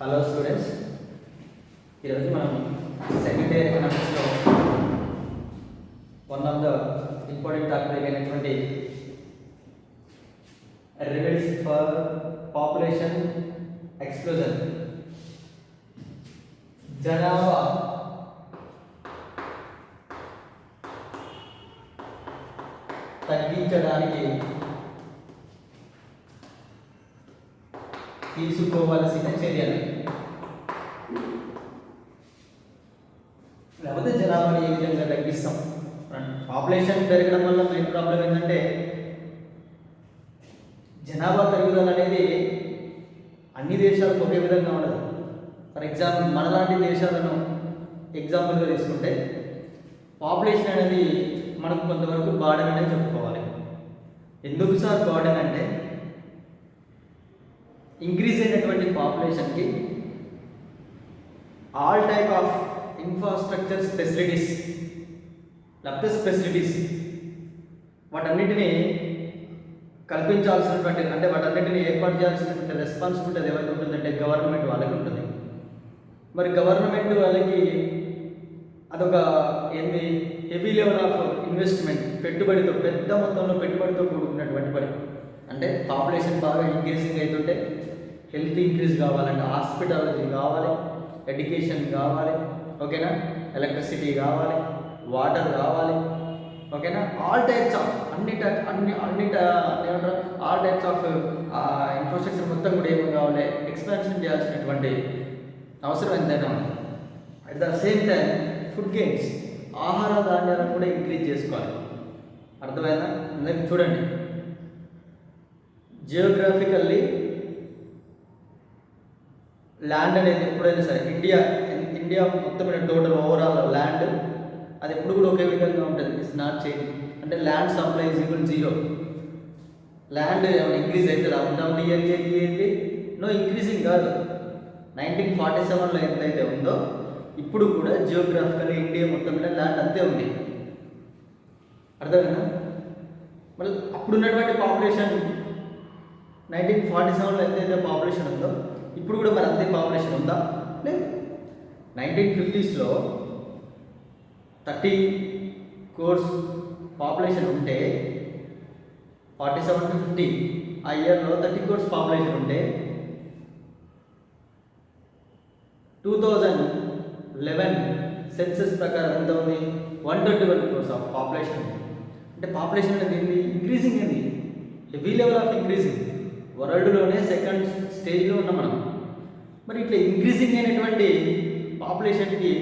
Hello students, ఈరోజు మనం second year ఎకనామిక్స్లో one of the important topic అయినటువంటి రిజల్ట్స్ ఫర్ పాపులేషన్ ఎక్స్ప్లోజన్, జనాభా తగ్గించడానికి తీసుకోవాల్సిన చర్యలు, లేకపోతే జనాభాని ఏ విధంగా తగ్గిస్తాం. పాపులేషన్ పెరగడం వల్ల మెయిన్ ప్రాబ్లం ఏంటంటే జనాభా పెరుగుదల అనేది అన్ని దేశాలకు ఒకే విధంగా ఉండదు. ఫర్ ఎగ్జాంపుల్ మనలాంటి దేశాలను ఎగ్జాంపుల్గా తీసుకుంటే పాపులేషన్ అనేది మనకు కొంతవరకు బార్డన్ అనేది చెప్పుకోవాలి. ఎందుకు సార్ బార్డన్ అంటే ఇంక్రీజ్ అయినటువంటి పాపులేషన్కి all type of infrastructure facilities వాటన్నిటిని కల్పించాల్సినటువంటి, అంటే వాటన్నిటిని ఏర్పాటు చేయాల్సినటువంటి రెస్పాన్సిబిలిటీ అది ఎవరికి ఉంటుందంటే గవర్నమెంట్ వాళ్ళకి ఉంటుంది. మరి గవర్నమెంట్ వాళ్ళకి అదొక ఏంది హెవీ లెవెల్ ఆఫ్ ఇన్వెస్ట్మెంట్, పెట్టుబడితో, పెద్ద మొత్తంలో పెట్టుబడితో కూడుకున్నటువంటి పని. అంటే పాపులేషన్ బాగా ఇంక్రీజింగ్ అవుతుంటే హెల్త్ ఇంక్రీజ్ కావాలంటే హాస్పిటాలజీ కావాలి, ఎడ్యుకేషన్ కావాలి, ఓకేనా, ఎలక్ట్రిసిటీ కావాలి, వాటర్ కావాలి, ఓకేనా, ఆల్ టైప్స్ ఆఫ్ ఏమంటారు ఆల్ టైప్స్ ఆఫ్ ఇన్ఫ్రాస్ట్రక్చర్ మొత్తం కూడా ఏమి కావాలి, ఎక్స్పాన్షన్ చేయాల్సినటువంటి అవసరం ఎంతైనా ఉంది. At the same time food gains, ఆహార ధాన్యాలను కూడా ఇంక్రీజ్ చేసుకోవాలి. అర్థమైందా? అందరికి చూడండి, జియోగ్రాఫికల్లీ ల్యాండ్ అనేది ఎప్పుడైనా సరే ఇండియా మొత్తం టోటల్ ఓవరాల్ ల్యాండ్ అది ఎప్పుడు కూడా ఒకే విధంగా ఉంటుంది. It's not change. అంటే land supply is equal 0. Land ఏమైనా ఇంక్రీజ్ అవుతుందా? ఉంటాం ఇయర్లీ నో, ఇంక్రీజింగ్ కాదు. 1947లో ఎంతైతే ఉందో ఇప్పుడు కూడా జియోగ్రాఫికల్లీ ఇండియా మొత్తం మీద ల్యాండ్ అంతే ఉంది. అర్థమైనా? మళ్ళీ అప్పుడున్నటువంటి పాపులేషన్ 1947లో ఎంతైతే పాపులేషన్ ఉందో ఇప్పుడు కూడా మరి అంతే పాపులేషన్ ఉందా? లేదు. 1950స్లో 30 crores పాపులేషన్ ఉంటే 47 to 50 ఆ ఇయర్లో 30 crores పాపులేషన్ ఉంటే 2011 సెన్సస్ ప్రకారం ఎంత ఉంది? 121 crores ఆఫ్ పాపులేషన్. అంటే పాపులేషన్ అనేది ఏంది? ఇంక్రీజింగ్ అయింది, హెవీ లెవెల్ ఆఫ్ ఇంక్రీజింగ్. వరల్డ్లోనే సెకండ్ స్టేజ్లో ఉన్నాం మనం. మరి ఇట్లా ఇంక్రీజింగ్ అయినటువంటి పాపులేషన్కి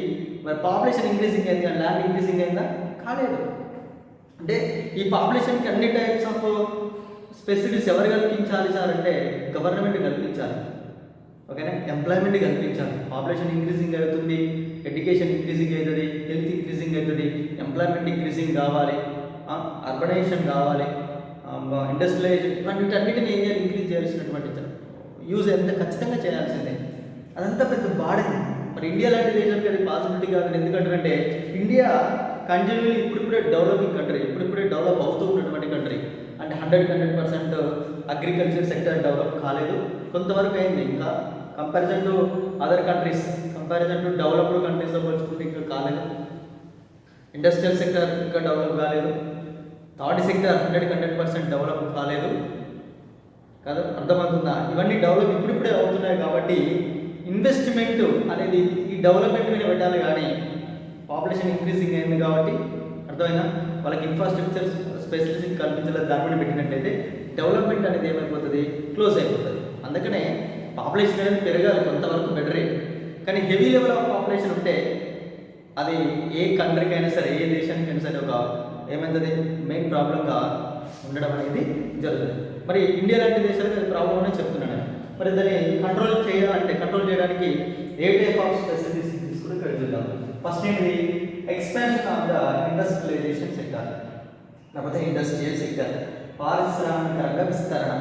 మరి పాపులేషన్ ఇంక్రీజింగ్ అయింది కానీ ల్యాండ్ ఇంక్రీజింగ్ అయిందా? కాలేదు. అంటే ఈ పాపులేషన్కి అన్ని టైప్స్ ఆఫ్ ఫెసిలిటీస్ ఎవరు కల్పించాలి సార్ అంటే గవర్నమెంట్ కల్పించాలి, ఓకేనా, ఎంప్లాయ్మెంట్ కల్పించాలి. పాపులేషన్ ఇంక్రీజింగ్ అవుతుంది, ఎడ్యుకేషన్ ఇంక్రీజింగ్ అవుతుంది, హెల్త్ ఇంక్రీజింగ్ అవుతుంది, ఎంప్లాయ్మెంట్ ఇంక్రీజింగ్ కావాలి, అర్బనైజేషన్ కావాలి, ఇండస్ట్రియలైజేషన్, వీటన్నిటిని ఏం చేయాలి? ఇంక్రీజ్ చేయాల్సినటువంటి యూజ్ ఎంత ఖచ్చితంగా చేయాల్సిందే. అదంతా పెద్ద బాడని. మరి ఇండియా లాంటి దేశానికి అది పాసిబిలిటీ కాదు. ఎందుకంటే ఇండియా కంటిన్యూలీ ఇప్పుడిప్పుడే డెవలపింగ్ కంట్రీ, ఇప్పుడిప్పుడే డెవలప్ అవుతూ ఉన్నటువంటి కంట్రీ. అంటే 100% అగ్రికల్చర్ సెక్టర్ డెవలప్ కాలేదు, కొంతవరకు అయింది. ఇంకా comparison to other countries, comparison to developed కంట్రీస్తో పోల్చుకుంటే ఇంకా కాలేదు. ఇండస్ట్రియల్ సెక్టర్ ఇంకా డెవలప్ కాలేదు. థర్డ్ సెక్టర్ 100% డెవలప్ కాలేదు కాదు. అర్థమవుతుందా? ఇవన్నీ డెవలప్ ఇప్పుడిప్పుడే అవుతున్నాయి కాబట్టి ఇన్వెస్ట్మెంట్ అనేది ఈ డెవలప్మెంట్ మీద పెట్టాలి. కానీ పాపులేషన్ ఇంక్రీజింగ్ అయింది కాబట్టి అర్థమైనా వాళ్ళకి ఇన్ఫ్రాస్ట్రక్చర్ స్పెసిలిటీ కల్పించలేదు, దాని మీద పెట్టినట్లయితే డెవలప్మెంట్ అనేది ఏమైపోతుంది? క్లోజ్ అయిపోతుంది. అందుకనే పాపులేషన్ అనేది పెరగాలి, కొంతవరకు బెటరే. కానీ హెవీ లెవెల్ ఆఫ్ పాపులేషన్ ఉంటే అది ఏ కంట్రీకైనా సరే, ఏ దేశానికైనా సరే ఒక ఏమవుతుంది? మెయిన్ ప్రాబ్లంగా ఉండడం అనేది జరుగుతుంది. మరి ఇండియా లాంటి దేశాలకు అది ప్రాబ్లం అనేది చెప్తున్నాను. మరి దాన్ని కంట్రోల్ చేయడానికి ఏ టైప్ ఆఫ్ ఫెసిలిటీస్ తీసుకుని కడుగుతాం. ఫస్ట్ ఏంటి? Expansion of the industrialization sector, లేకపోతే ఇండస్ట్రియల్ సెక్టర్, పారిశ్రామిక విస్తరణ.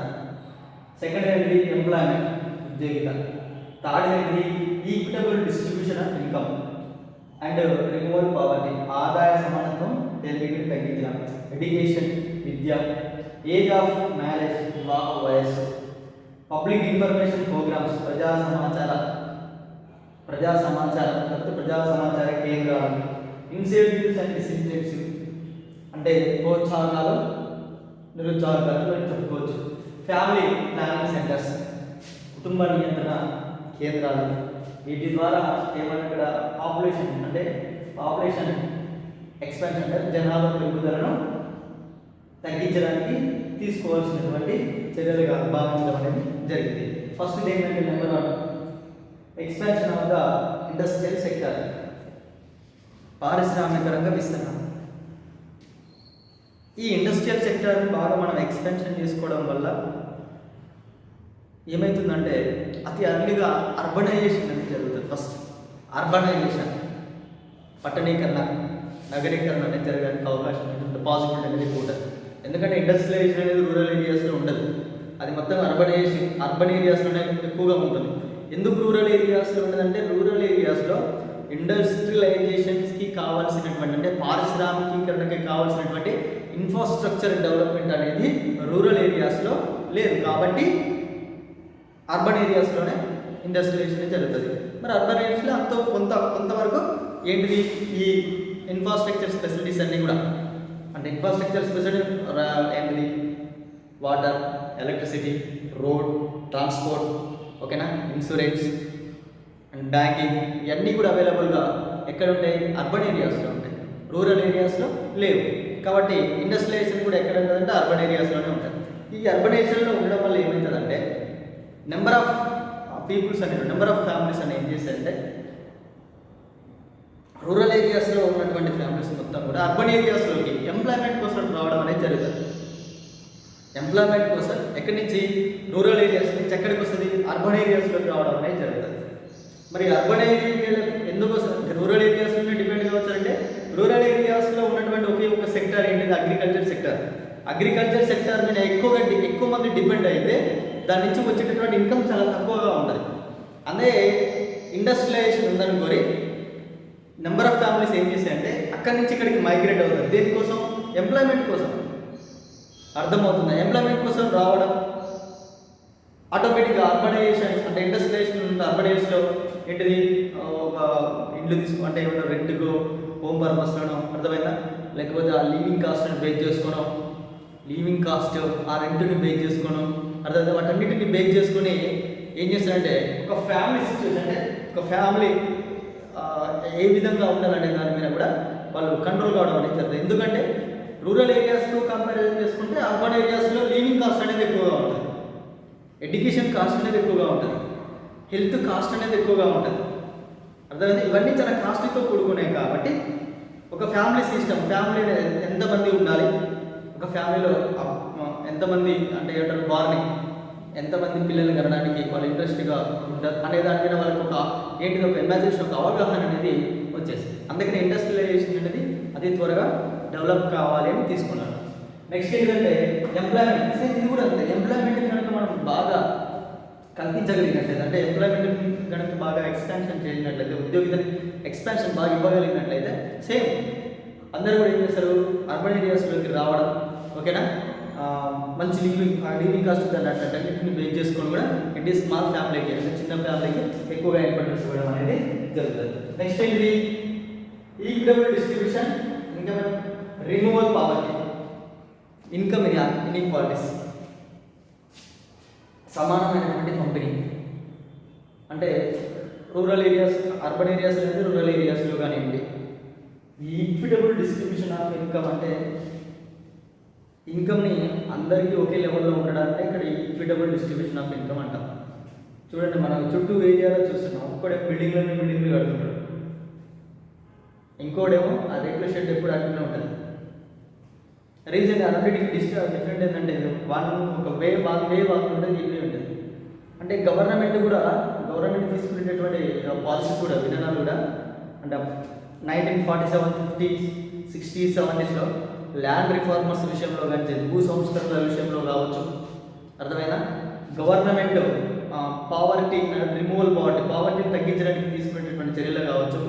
సెకండ్ ఏంటి? ఎంప్లాయ్మెంట్, ఉద్యోగిత. థర్డ్ ఏంటి? Equitable distribution of income and removal poverty, ఆదాయ సమానత్వం తగ్గించడం. ఎడ్యుకేషన్, విద్య, ఏజ్ ఆఫ్ మ్యారేజ్, వివాహ వయస్సు, పబ్లిక్ ఇన్ఫర్మేషన్ ప్రోగ్రామ్స్, ప్రజా సమాచార ప్రజా సమాచార కేంద్రాలు, ఇన్సెంటివ్స్ అండ్ డిసిన్సెంటివ్స్ అంటే ప్రోత్సాహకాలు, నిరుత్సాహకాలు చెప్పుకోవచ్చు. ఫ్యామిలీ ప్లానింగ్ సెంటర్స్, కుటుంబ నియంత్రణ కేంద్రాలు. వీటి ద్వారా ఏమన్నా ఇక్కడ పాపులేషన్ ఎక్స్పాన్షన్ అంటే జనాభా పెరుగుదలను తగ్గించడానికి తీసుకోవాల్సినటువంటి చర్యలుగా భావించడం అనేది జరిగింది. ఫస్ట్ ఏంటంటే number 1 expansion of the industrial sector, పారిశ్రామిక రంగ విస్తరణ. ఈ ఇండస్ట్రియల్ సెక్టర్ని బాగా మనం ఎక్స్పాన్షన్ చేసుకోవడం వల్ల ఏమవుతుందంటే అతి అర్లీగా అర్బనైజేషన్ అనేది జరుగుతుంది. ఫస్ట్ అర్బనైజేషన్, పట్టణీకరణ, నగరీకరణ అనేది జరగడానికి అవకాశం ఉంటుంది, పాసిబిలిటీ అనేది కూడా. ఎందుకంటే ఇండస్ట్రియలైజేషన్ అనేది రూరల్ ఏరియాస్లో ఉండదు, అది మొత్తం అర్బన్ ఏరియాస్లోనే ఎక్కువగా ఉంటుంది. ఎందుకు రూరల్ ఏరియాస్లో ఉండదంటే రూరల్ ఏరియాస్లో ఇండస్ట్రియలైజేషన్స్కి కావాల్సినటువంటి అంటే పారిశ్రామికీకరణకి కావాల్సినటువంటి ఇన్ఫ్రాస్ట్రక్చర్ డెవలప్మెంట్ అనేది రూరల్ ఏరియాస్లో లేదు. కాబట్టి అర్బన్ ఏరియాస్లోనే ఇండస్ట్రియలైజేషన్ జరుగుతుంది. మరి అర్బన్ ఏరియాస్లో కొంతవరకు ఏంటిది ఈ ఇన్ఫ్రాస్ట్రక్చర్ ఫెసిలిటీస్ అన్నీ కూడా అంటే ఇన్ఫ్రాస్ట్రక్చర్ ఫెసిలిటీ ఏంటిది వాటర్, ఎలక్ట్రిసిటీ, రోడ్, ట్రాన్స్పోర్ట్, ఓకేనా, ఇన్సూరెన్స్ అండ్ బ్యాంకింగ్ ఇవన్నీ కూడా అవైలబుల్గా ఎక్కడ ఉంటాయి? అర్బన్ ఏరియాస్లో ఉంటాయి, రూరల్ ఏరియాస్లో లేవు. కాబట్టి ఇండస్ట్రియలైజేషన్ కూడా ఎక్కడ ఉంటుందంటే అర్బన్ ఏరియాస్లోనే ఉంటుంది. ఈ అర్బన్ ఏరియాస్లో ఉండడం వల్ల ఏమవుతుందంటే నెంబర్ ఆఫ్ పీపుల్స్ అనేది, నెంబర్ ఆఫ్ ఫ్యామిలీస్ అని ఏం చేస్తాయంటే రూరల్ ఏరియాస్లో ఉన్నటువంటి ఫ్యామిలీస్ మొత్తం కూడా అర్బన్ ఏరియాస్లోకి ఎంప్లాయ్మెంట్ కోసం రావడం అనేది జరుగుతుంది. ఎంప్లాయ్మెంట్ కోసం ఎక్కడి నుంచి? రూరల్ ఏరియాస్ నుంచి ఎక్కడికి వస్తుంది? అర్బన్ ఏరియాస్లోకి రావడం అనేది జరుగుతుంది. మరి అర్బన్ ఏరియా ఎందుకు వస్తుంది? రూరల్ ఏరియాస్ మీద డిపెండ్ కావచ్చారంటే రూరల్ ఏరియాస్లో ఉన్నటువంటి ఒకే ఒక సెక్టర్ ఏంటిది? Agriculture sector. అగ్రికల్చర్ సెక్టర్ మీద ఎక్కువ మంది డిపెండ్ అయితే దాని నుంచి వచ్చేటటువంటి ఇన్కమ్ చాలా తక్కువగా ఉంటుంది. అదే ఇండస్ట్రియలైజేషన్ ఉందనుకోరి నెంబర్ ఆఫ్ ఫ్యామిలీస్ ఏం చేస్తాయంటే అక్కడి నుంచి ఇక్కడికి మైగ్రేట్ అవుతారు. దేనికోసం? ఎంప్లాయ్మెంట్ కోసం. అర్థమవుతుంది? ఎంప్లాయ్మెంట్ కోసం రావడం ఆటోమేటిక్గా అర్బనైజేషన్ అంటే ఇండస్ట్రియలైజేషన్ అర్బనైజేషన్లో ఏంటిది ఒక ఇండ్లు అంటే ఏమన్నా రెంట్కు హోమ్ పర్పస్లోనో, అర్థమైందా? లేకపోతే ఆ లివింగ్ కాస్ట్ని బేస్ చేసుకోవడం, లివింగ్ కాస్ట్ ఆ రెంట్ని బేస్ చేసుకోవడం, అర్థమైందా? వాటన్నిటిని బేస్ చేసుకుని ఏం చేస్తారంటే ఒక ఫ్యామిలీ సిచ్యువేషన్ అంటే ఒక ఫ్యామిలీ ఏ విధంగా ఉండాలనే దాని మీద కూడా వాళ్ళు కంట్రోల్ కావడం అనేది జరుగుతుంది. ఎందుకంటే రూరల్ ఏరియాస్తో కంపారిజన్ చేసుకుంటే అర్బన్ ఏరియాస్లో లివింగ్ కాస్ట్ అనేది ఎక్కువగా ఉంటుంది, ఎడ్యుకేషన్ కాస్ట్ అనేది ఎక్కువగా ఉంటుంది, హెల్త్ కాస్ట్ అనేది ఎక్కువగా ఉంటుంది. అర్థమైంది? ఇవన్నీ చాలా కాస్ట్లీతో కూడుకున్నాయి. కాబట్టి ఒక ఫ్యామిలీ సిస్టమ్, ఫ్యామిలీ ఎంతమంది ఉండాలి, ఒక ఫ్యామిలీలో ఎంతమంది అంటే ఏమంటారు బార్నింగ్, ఎంతమంది పిల్లలు కనడానికి వాళ్ళు ఇంట్రెస్ట్గా ఉంటారు అనే దాని మీద వాళ్ళకి ఒక ఏంటిది ఒక ఇమాజినేషన్, ఒక అవగాహన అనేది వచ్చేస్తుంది. అందుకని ఇండస్ట్రియలైజేషన్ అనేది అతి త్వరగా డెవలప్ కావాలి అని తీసుకున్నాను. నెక్స్ట్ ఏంటంటే ఎంప్లాయ్మెంట్. ఇది కూడా అంతే. ఎంప్లాయ్మెంట్ కనుక మనం బాగా కల్పించగలిగినట్లయితే అంటే ఎంప్లాయ్మెంట్ కనుక బాగా ఎక్స్పాన్షన్ చేసినట్లయితే, ఉద్యోగితని ఎక్స్పాన్షన్ బాగా ఇవ్వగలిగినట్లయితే సేమ్ అందరూ కూడా ఏం చేస్తారు? అర్బన్ ఏరియాస్లోకి రావడం, ఓకేనా, మంచి లివింగ్ కాస్ట్ అన్నింటిని బేస్ చేసుకొని కూడా ఏంటి స్మాల్ ఫ్యామిలీకి అంటే చిన్న ఫ్యామిలీకి ఎక్కువగా ఇంపార్టెన్స్ ఇవ్వడం అనేది జరుగుతుంది. నెక్స్ట్ ఏంటి? ఈక్విటబుల్ డిస్ట్రిబ్యూషన్, ఇంకా రిమూవల్ పావర్టీ, ఇన్కమ్ ఇన్ఈక్వాలిటీస్, సమానమైనటువంటి పంపిణీ. అంటే రూరల్ ఏరియాస్, అర్బన్ ఏరియాస్ అనేది రూరల్ ఏరియాస్లో కానివ్వండి. ఈక్విటబుల్ డిస్ట్రిబ్యూషన్ ఆఫ్ ఇన్కమ్ అంటే ఇన్కమ్ని అందరికీ ఒకే లెవెల్లో ఉండడాన్ని ఇక్కడ ఈక్విటబుల్ డిస్ట్రిబ్యూషన్ ఆఫ్ ఇన్కమ్ అంటాం. చూడండి, మనం చుట్టూ ఏరియాలో చూస్తున్నాం, ఒక్కడే బిల్డింగ్లు కడుతుంటాడు, ఇంకోడేమో ఆ రేకుల షెడ్ ఎప్పుడు అట్లనే ఉంటుంది. రీజన్ అన్నిటికీ డిఫరెంట్ ఏంటంటే ఒక వే ఉంటుంది, ఇల్లు ఉంటుంది. అంటే గవర్నమెంట్ తీసుకునేటటువంటి పాలసీస్ కూడా, విధానాలు కూడా అంటే 1947, 50s, 60s, 70sలో ల్యాండ్ రిఫార్మర్స్ విషయంలో కానీ, భూ సంస్కరణల విషయంలో కావచ్చు, అర్థమైనా గవర్నమెంట్ పావర్టీని తగ్గించడానికి తీసుకునేటటువంటి చర్యలు కావచ్చు,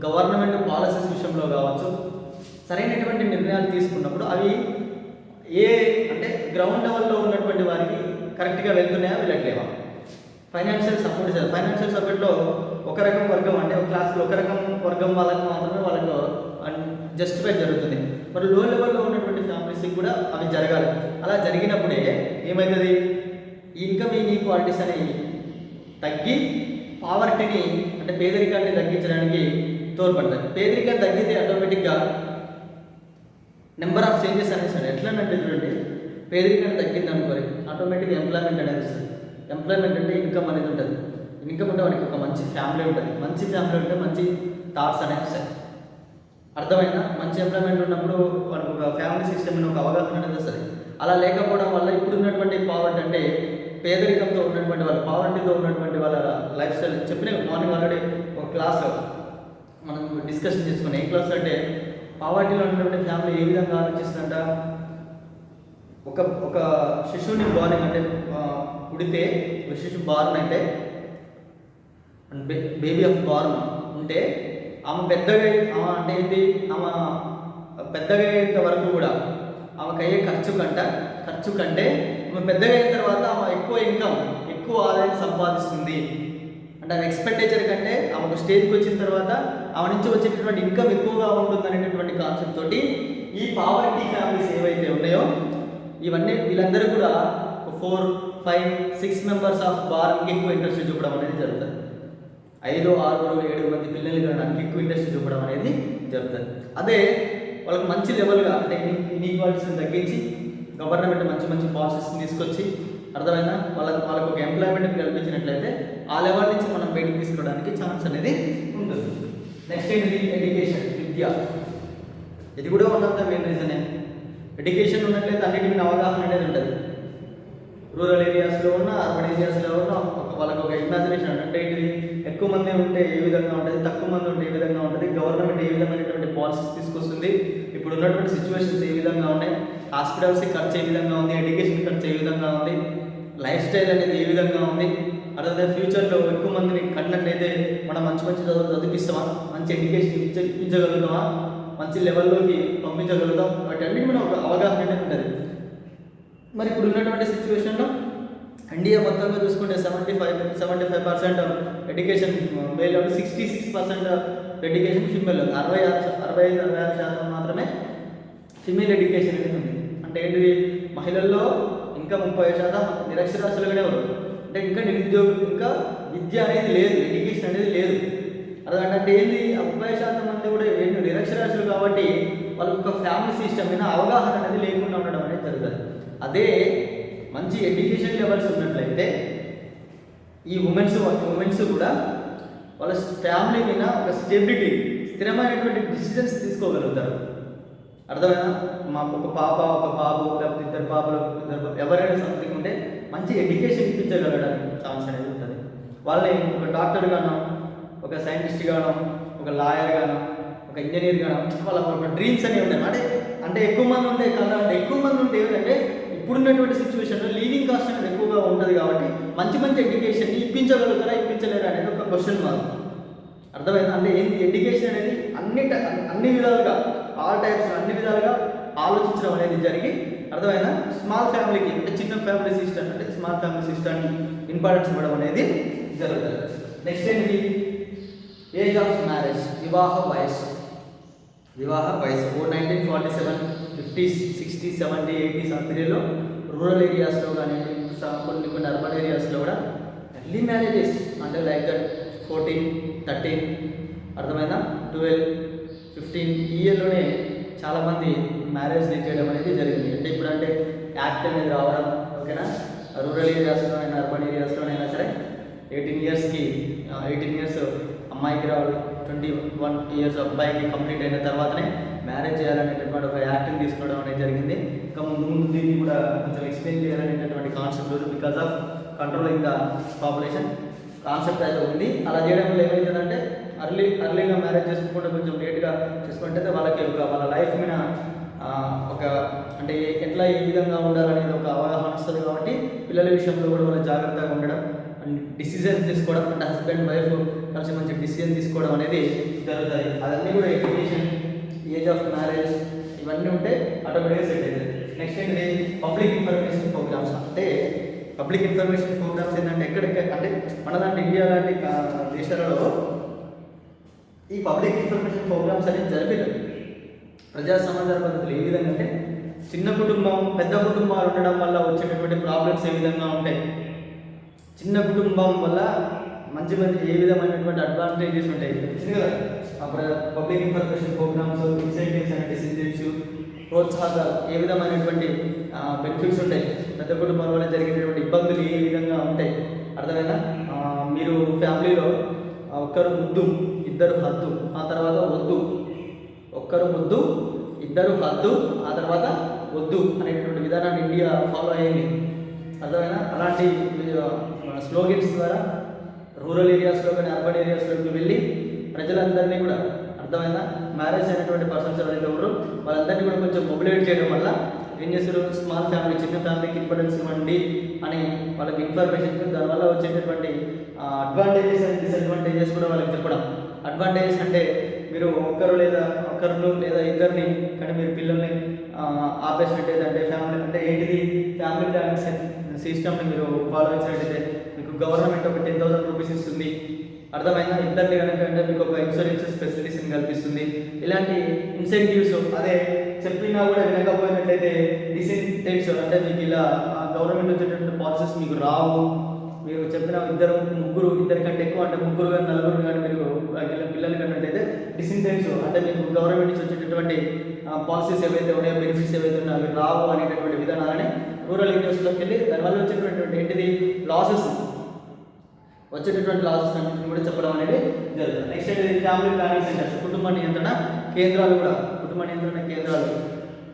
గవర్నమెంట్ పాలసీస్ విషయంలో కావచ్చు, సరైనటువంటి నిర్ణయాలు తీసుకున్నప్పుడు అవి అంటే గ్రౌండ్ లెవెల్లో ఉన్నటువంటి వారికి కరెక్ట్గా వెళ్తున్నాయా వెళ్ళట్లేవా? ఫైనాన్షియల్ సపోర్ట్ ఇస్తారు. ఫైనాన్షియల్ సపోర్ట్లో ఒక రకం వర్గం అంటే ఒక క్లాస్లో ఒక రకం వర్గం వాళ్ళకి మాత్రమే వాళ్ళకు జస్టిఫై జరుగుతుంది. మరి లో లెవెల్లో ఉన్నటువంటి ఫ్యామిలీస్కి కూడా అవి జరగాలి. అలా జరిగినప్పుడే ఏమవుతుంది, ఇన్కమ్ ఇన్ఈక్వాలిటీస్ అనేవి తగ్గి పావర్టీని అంటే పేదరికాన్ని తగ్గించడానికి తోడ్పడతాయి. పేదరికాన్ని తగ్గితే ఆటోమేటిక్గా నెంబర్ ఆఫ్ చేంజెస్ అనేసి ఎట్లా అంటే చూడండి, పేదరికాన్ని తగ్గింది అనుకోరి ఆటోమేటిక్గా ఎంప్లాయ్మెంట్ అనేది వస్తుంది. ఎంప్లాయ్మెంట్ అంటే ఇన్కమ్ అనేది ఉంటుంది. ఇన్కమ్ ఉంటే వాడికి ఒక మంచి ఫ్యామిలీ ఉంటుంది. మంచి ఫ్యామిలీ ఉంటే మంచి థాట్స్ అనేవి వస్తాయి. అర్థమైనా మంచి ఎంప్లాయ్మెంట్ ఉన్నప్పుడు వాడికి ఒక ఫ్యామిలీ సిస్టమ్ ఒక అవగాహన అనేది వస్తుంది. అలా లేకపోవడం వల్ల ఇప్పుడు ఉన్నటువంటి పావర్టీ అంటే పేదరికంతో ఉన్నటువంటి వాళ్ళ పావర్టీతో ఉన్నటువంటి వాళ్ళ లైఫ్ స్టైల్ చెప్పిన మార్నింగ్ ఆల్రెడీ ఒక క్లాస్లో మనం డిస్కషన్ చేసుకున్నాం. ఏ క్లాస్ అంటే పావర్టీలో ఉన్నటువంటి ఫ్యామిలీ ఏ విధంగా ఆలోచిస్తుందంట, ఒక శిశువుని బార్నింగ్ అంటే పుడితే ఒక శిశువు బార్న్ అయితే బేబీ ఆఫ్ బార్న్ ఉంటే ఆమె పెద్దగా అంటే ఏంటి, ఆమె పెద్దగా అయ్యేంత వరకు కూడా ఆమెకు అయ్యే ఖర్చు కంటే ఆమె పెద్దగా అయిన తర్వాత ఆమె ఎక్కువ ఆదాయం సంపాదిస్తుంది. అంటే ఆమె ఎక్స్పెండిచర్ కంటే ఆమె ఒక స్టేజ్కి వచ్చిన తర్వాత ఆమె నుంచి వచ్చేటటువంటి ఇన్కమ్ ఎక్కువగా ఉంటుంది అనేటటువంటి కాన్సెప్ట్ తోటి ఈ పావర్టీ ఫ్యామిలీస్ ఏవైతే ఉన్నాయో ఇవన్నీ వీళ్ళందరూ కూడా 4, 5, 6 మెంబర్స్ ఆఫ్ బార్కి ఎక్కువ ఇంట్రెస్ట్ చూపడం అనేది జరుగుతుంది. 5, 6, 7 మంది పిల్లలు కనడానికి ఎక్కువ ఇంట్రెస్ట్ చూపడం అనేది జరుగుతుంది. అదే వాళ్ళకి మంచి లెవెల్గా అంటే ఇన్ఈక్వాలిటీస్ని తగ్గించి గవర్నమెంట్ మంచి పాలసీస్ని తీసుకొచ్చి అర్థమైనా వాళ్ళకు ఒక ఎంప్లాయ్మెంట్ కల్పించినట్లయితే ఆ లెవెల్ నుంచి మనం బయటకు తీసుకోవడానికి ఛాన్స్ అనేది ఉంటుంది. నెక్స్ట్ ఏంటి, ఎడ్యుకేషన్, విద్య. ఇది కూడా వన్ ఆఫ్ ద మెయిన్ రీజనే. ఎడ్యుకేషన్ ఉన్నట్లయితే అన్నిటి మీద అవగాహన అనేది ఉంటుంది. రూరల్ ఏరియాస్లో ఉన్న అర్బన్ ఏరియాస్లో ఉన్న వాళ్ళకి ఒక ఇమాజినేషన్ అంటే ఇది ఎక్కువ మంది ఉంటే ఏ విధంగా ఉంటుంది, తక్కువ మంది ఉంటే ఏ విధంగా ఉంటుంది, గవర్నమెంట్ ఏ విధమైనటువంటి పాలసీస్ తీసుకొస్తుంది, ఇప్పుడు ఉన్నటువంటి సిచ్యువేషన్స్ ఏ విధంగా ఉన్నాయి, హాస్పిటల్స్కి ఖర్చు ఏ విధంగా ఉంది, ఎడ్యుకేషన్ ఖర్చు ఏ విధంగా ఉంది, లైఫ్ స్టైల్ అనేది ఏ విధంగా ఉంది, అదే ఫ్యూచర్లో ఎక్కువ మందిని కన్నట్లయితే మనం మంచి చదివిస్తామా, మంచి ఎడ్యుకేషన్ ఇప్పించగలుగుతామా, మంచి లెవెల్లోకి పంపించగలుగుతాం, వాటన్నిటి మీద ఒక అవగాహన అనేది ఉంటుంది. మరి ఇప్పుడు ఉన్నటువంటి సిచ్యువేషన్లో ఇండియా మొత్తంగా చూసుకుంటే 75% ఎడ్యుకేషన్ మేల్, 66% ఎడ్యుకేషన్ ఫిమేల్, 65% మాత్రమే ఫిమేల్ ఎడ్యుకేషన్ అనేది ఉంది. అంటే ఏంటి, మహిళల్లో ఇంకా 30% నిరక్షరాస్యులుగానే ఉన్నారు. అంటే ఇంకా నిరుద్యోగులు, ఇంకా విద్య అనేది లేదు, ఎడ్యుకేషన్ అనేది లేదు. అదంటే ఏంటి, 30% మంది కూడా ఏంటి నిరక్షరాస్యులు కాబట్టి వాళ్ళకి ఒక ఫ్యామిలీ సిస్టమ్ మీద అవగాహన అనేది లేకుండా ఉండడం అనేది జరుగుతుంది. అదే మంచి ఎడ్యుకేషన్ లెవెల్స్ ఉన్నట్లయితే ఈ ఉమెన్స్ కూడా వాళ్ళ ఫ్యామిలీ మీద ఒక స్టెబిలిటీ, స్థిరమైనటువంటి డిసిజన్స్ తీసుకోగలుగుతారు. అర్థమైనా, మాకు ఒక పాప ఒక బాబు లేకపోతే 2 పాపలు 2 ఎవరైనా సంథింగ్ ఉంటే మంచి ఎడ్యుకేషన్ ఇప్పించగలగడానికి ఛాన్స్ అనేది ఉంటుంది. వాళ్ళని ఒక డాక్టర్ గానో, ఒక సైంటిస్ట్ గానో, ఒక లాయర్ గానో, ఒక ఇంజనీర్ గానో వాళ్ళ డ్రీమ్స్ అనేవి ఉన్నాయి. అంటే ఎక్కువ మంది ఉంటే కాదంటే ఎక్కువ మంది ఉంటే ఏంటంటే ఇప్పుడున్నటువంటి సిచ్యువేషన్లో లీవింగ్ కాస్ట్ అనేది ఎక్కువగా ఉంటుంది కాబట్టి మంచి ఎడ్యుకేషన్ని ఇప్పించగలుగుతారా ఇప్పించలేరా అనేది ఒక క్వశ్చన్ మార్క్. అర్థమైంది. అంటే ఏంటి, ఎడ్యుకేషన్ అనేది అన్ని విధాలుగా ఆల్ టైప్స్ అన్ని విధాలుగా ఆలోచించడం అనేది జరిగి అర్థమైనా స్మాల్ ఫ్యామిలీకి అంటే చిన్న ఫ్యామిలీ సిస్టమ్ అంటే స్మాల్ ఫ్యామిలీ సిస్టమ్కి ఇంపార్టెన్స్ ఇవ్వడం అనేది జరుగుతుంది. నెక్స్ట్ ఏంటి, ఏజ్ ఆఫ్ మ్యారేజ్, వివాహ వయస్సు. 1947, 50s, 60s, 70s, 80s ఆ పీరియడ్లో రూరల్ ఏరియాస్లో కానీ కొన్ని అర్బన్ ఏరియాస్లో కూడా ఎర్లీ మ్యారేజెస్ అంటే లైక్ దట్ 14, 13 అర్థమైనా 12, 15 ఈ ఇయర్లోనే చాలామంది మ్యారేజ్ చేయడం అనేది జరిగింది. అంటే ఇప్పుడు అంటే యాక్ట్ అనేది రావడం, ఓకేనా, రూరల్ ఏరియాస్లోనైనా అర్బన్ ఏరియాస్లోనైనా సరే 18 ఇయర్స్ అమ్మాయికి రావడం, 21 ఇయర్స్ అబ్బాయికి కంప్లీట్ అయిన తర్వాతనే మ్యారేజ్ చేయాలనేటటువంటి ఒక యాక్ట్ని తీసుకోవడం అనేది జరిగింది. ఇంకా ముందు దీన్ని కూడా కొంచెం ఎక్స్ప్లెయిన్ చేయాలనేటటువంటి concept because of controlling the population concept అయితే ఉంది. అలా చేయడం వల్ల ఏమవుతుందంటే అర్లీగా మ్యారేజ్ చేసుకోకుండా కొంచెం లేట్గా చేసుకుంటే వాళ్ళకి వాళ్ళ లైఫ్ మీద ఒక అంటే ఎట్లా ఏ విధంగా ఉండాలనేది ఒక అవగాహన వస్తుంది. కాబట్టి పిల్లల విషయంలో కూడా వాళ్ళు జాగ్రత్తగా ఉండడం, డిసిజన్స్ తీసుకోవడం, అంటే హస్బెండ్ వైఫ్ కలిసి మంచి డిసిజన్ తీసుకోవడం అనేది జరుగుతుంది. అదన్నీ కూడా ఎడ్యుకేషన్, ఏజ్ ఆఫ్ మ్యారేజ్ ఇవన్నీ ఉంటే ఆటోమేటిక్గా సెట్ అవుతుంది. నెక్స్ట్ ఏంటి, పబ్లిక్ ఇన్ఫర్మేషన్ ప్రోగ్రామ్స్. అంటే పబ్లిక్ ఇన్ఫర్మేషన్ ప్రోగ్రామ్స్ ఏంటంటే ఎక్కడెక్కడ అంటే మన లాంటి ఇండియా లాంటి దేశాలలో ఈ పబ్లిక్ ఇన్ఫర్మేషన్ ప్రోగ్రామ్స్ అనేది జరిపారు. ప్రజా సమాచార పద్ధతులు ఏ విధంగా అంటే చిన్న కుటుంబం పెద్ద కుటుంబాలు ఉండడం వల్ల వచ్చేటటువంటి ప్రాబ్లమ్స్ ఏ విధంగా ఉంటాయి, చిన్న కుటుంబం వల్ల మంచి ఏ విధమైనటువంటి అడ్వాంటేజెస్ ఉంటాయి కదా. అప్పుడు public information programs, incentives and disincentives, ప్రోత్సాహకాలు ఏ విధమైనటువంటి బెనిఫిట్స్ ఉంటాయి, పెద్ద కుటుంబాల వల్ల జరిగేటటువంటి ఇబ్బందులు ఏ విధంగా ఉంటాయి. అర్థమైనా? మీరు ఫ్యామిలీలో ఒక్కరు ముద్దు ఇద్దరు హద్దు ఆ తర్వాత వద్దు, ఒక్కరు ముద్దు ఇద్దరు హద్దు ఆ తర్వాత వద్దు అనేటువంటి విధానాన్ని ఇండియా ఫాలో అయ్యింది. అర్థమైనా? అలాంటి స్లోగన్స్ ద్వారా రూరల్ ఏరియాస్లో కానీ అర్బన్ ఏరియాస్లోకి వెళ్ళి ప్రజలందరినీ కూడా అర్థమైనా మ్యారేజ్ అయినటువంటి పర్సన్స్ ఎవరైతే ఉన్నారో వాళ్ళందరినీ కూడా కొంచెం మొబిలైట్ చేయడం వల్ల ఏం చేస్తారు, స్మాల్ ఫ్యామిలీ చిన్న ఫ్యామిలీకి ఇంపార్టెన్స్ ఇవ్వండి అని వాళ్ళకి ఇన్ఫర్మేషన్, దానివల్ల వచ్చేటటువంటి అడ్వాంటేజెస్ అండ్ డిసడ్వాంటేజెస్ కూడా వాళ్ళకి చెప్పడం. అడ్వాంటేజెస్ అంటే మీరు ఒక్కరు లేదా ఇద్దరిని కానీ మీరు పిల్లల్ని ఆపేసినట్టయితే అంటే ఫ్యామిలీ అంటే ఏంటిది ఫ్యామిలీ ప్లానింగ్ సిస్టమ్ని మీరు ఫాలో చేసినట్టయితే మీకు గవర్నమెంట్ ఒక 10,000 రూపీస్ ఇస్తుంది. అర్థమైనా? ఇద్దరిని కనుక అంటే మీకు ఒక ఇన్సూరెన్స్ ఫెసిలిటీస్ని కల్పిస్తుంది. ఇలాంటి ఇన్సెంటివ్స్ అదే చెప్పినా కూడా వినకపోయినట్లయితే డిసెంటివ్స్ అంటే మీకు ఇలా గవర్నమెంట్ వచ్చేటటువంటి పాలసీస్ మీకు రావు. మీరు చెప్పిన ఇద్దరి కంటే ఎక్కువ అంటే ముగ్గురు కానీ నలుగురు కానీ మీరు పిల్లలు కన్నట్టయితే డిసెంటివ్స్ అంటే మీకు గవర్నమెంట్ నుంచి వచ్చేటటువంటి పాలసీస్ ఏవైతే ఉన్నాయో బెనిఫిట్స్ ఏవైతే ఉన్నాయో అవి రావు అనేటటువంటి విధానాలని రూరల్ ఏరియాస్లోకి వెళ్ళి దానివల్ల వచ్చేటటువంటి ఏంటిది లాసెస్ అన్నింటిని కూడా చెప్పడం అనేది జరుగుతుంది. నెక్స్ట్ ఏంటి ఫ్యామిలీ ప్లానింగ్ సెంటర్స్, కుటుంబ నియంత్రణ కేంద్రాలు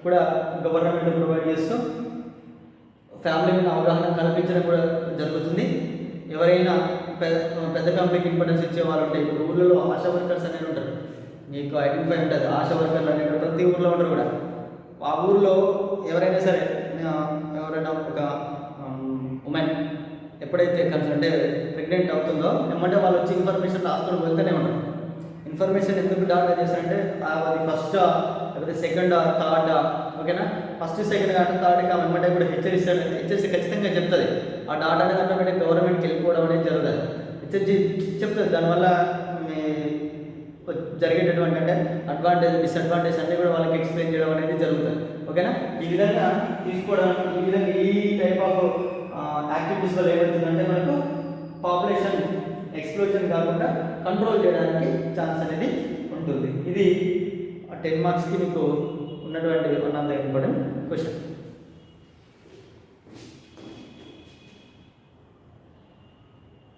కూడా గవర్నమెంట్ ప్రొవైడ్ చేస్తూ ఫ్యామిలీ మీద అవగాహన కల్పించడం కూడా జరుగుతుంది. ఎవరైనా పెద్ద ఫ్యామిలీకి ఇంపార్టెన్స్ ఇచ్చే వాళ్ళు ఉంటాయి. ఇప్పుడు ఊళ్ళలో ఆశా వర్కర్స్ అనేది ఉంటారు, మీకు ఐడెంటిఫై ఉంటుంది. ఆశా వర్కర్లు అనేవి ప్రతి ఊళ్ళో ఉంటారు కూడా. ఆ ఊళ్ళో ఎవరైనా సరే ఎవరైనా ఒక ఉమెన్ ఎప్పుడైతే అంటే ప్రెగ్నెంట్ అవుతుందో ఏమంటే వాళ్ళు వచ్చి ఇన్ఫర్మేషన్ హాస్పిటల్కి వెళ్తూనే ఉంటారు. ఇన్ఫర్మేషన్ ఎందుకు డాటా చేస్తారంటే అది ఫస్ట్ లేకపోతే సెకండ్ థర్డ్, ఓకేనా, ఫస్ట్ సెకండ్ కానీ థర్డ్ కానీ వెంబడే కూడా హెచ్చరిస్తే ఖచ్చితంగా చెప్తుంది. ఆ డాటా అనేది ఆటోమేటిక్ గవర్నమెంట్కి వెళ్ళిపోవడం అనేది జరుగుతుంది. హెచ్చరించి చెప్తుంది. దానివల్ల జరిగేటటువంటి అంటే అడ్వాంటేజ్ డిసడ్వాంటేజ్ అన్నీ కూడా వాళ్ళకి ఎక్స్ప్లెయిన్ చేయడం అనేది జరుగుతుంది. ఓకేనా? ఈ విధంగా తీసుకోవడం, ఈ టైప్ ఆఫ్ యాక్టివిటీస్ వల్ల ఏమవుతుందంటే మనకు పాపులేషన్ ఎక్స్ప్లోజన్ కాకుండా కంట్రోల్ చేయడానికి ఛాన్స్ అనేది ఉంటుంది. ఇది 10 మార్క్స్కి మీకు ఉన్నటువంటి one of the important question.